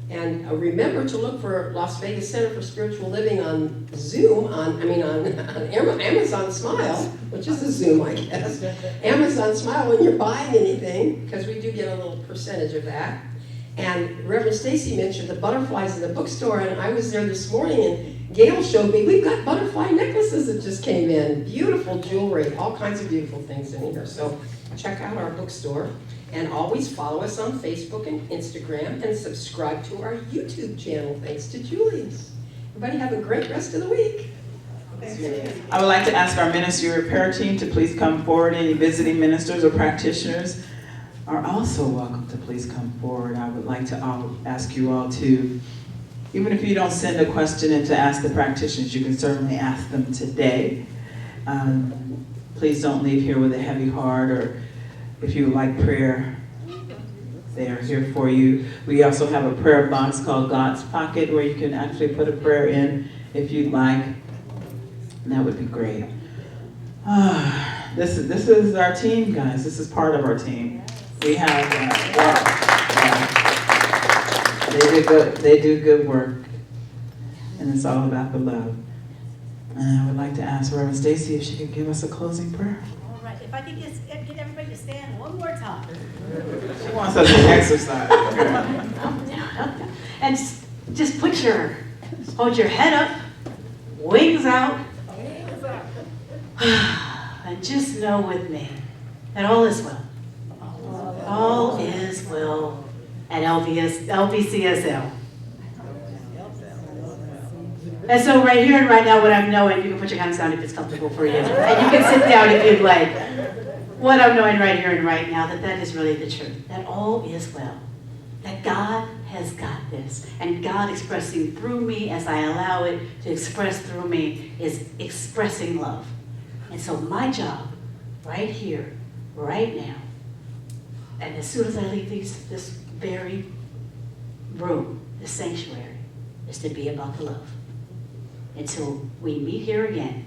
And remember to look for Las Vegas Center for Spiritual Living on Zoom, on Amazon Smile, which is a Zoom, I guess. Amazon Smile when you're buying anything, because we do get a little percentage of that. And Reverend Stacy mentioned the butterflies in the bookstore, and I was there this morning, and Gail showed me, we've got butterfly necklaces that just came in. Beautiful jewelry, all kinds of beautiful things in here. So check out our bookstore. And always follow us on Facebook and Instagram and subscribe to our YouTube channel. Thanks to Julius. Everybody have a great rest of the week. I would like to ask our ministry repair team to please come forward. Any visiting ministers or practitioners are also welcome to please come forward. I would like to ask you all to, even if you don't send a question in to ask the practitioners, you can certainly ask them today. Please don't leave here with a heavy heart, or if you would like prayer, they are here for you. We also have a prayer box called God's Pocket where you can actually put a prayer in if you'd like. And that would be great. This is our team, guys. This is part of our team. We have, they do good work. And it's all about the love. And I would like to ask Reverend Stacy if she could give us a closing prayer. All right, if I could just get everybody to stand one more time. She wants us to exercise. And just hold your head up, wings out, and just know with me that all is well. All is well at Lbcsl. And so right here and right now, what I'm knowing, you can put your hands down if it's comfortable for you. And you can sit down if you'd like. What I'm knowing right here and right now, that is really the truth. That all is well. That God has got this. And God expressing through me as I allow it to express through me is expressing love. And so my job, right here, right now, and as soon as I leave this very room, this sanctuary, is to be about the love. Until we meet here again,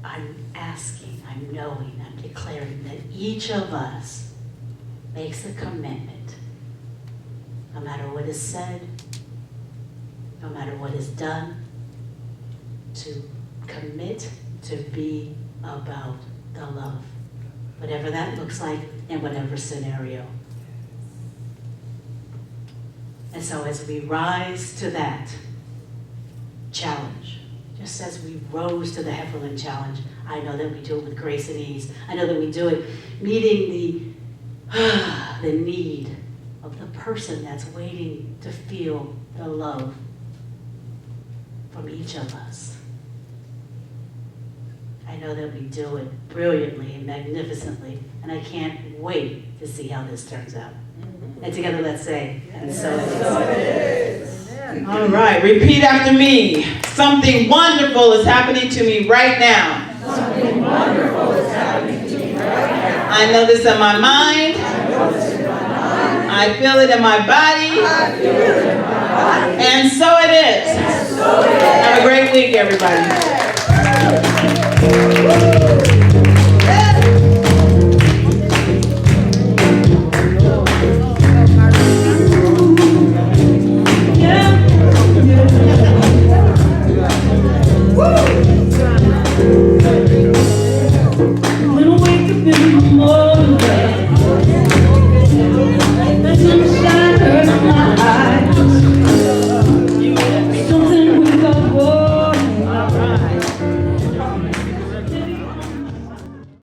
I'm asking, I'm knowing, I'm declaring that each of us makes a commitment, no matter what is said, no matter what is done, to commit to be about the love, whatever that looks like in whatever scenario. And so as we rise to that challenge, just as we rose to the Heffernan challenge, I know that we do it with grace and ease. I know that we do it meeting the need of the person that's waiting to feel the love from each of us. I know that we do it brilliantly and magnificently, and I can't wait to see how this turns out. And together let's say, and so it is. All right, repeat after me. Something wonderful is happening to me right now. Something wonderful is happening to me right now. I know this in my mind. I feel it in my body. And so it is. Have a great week, everybody.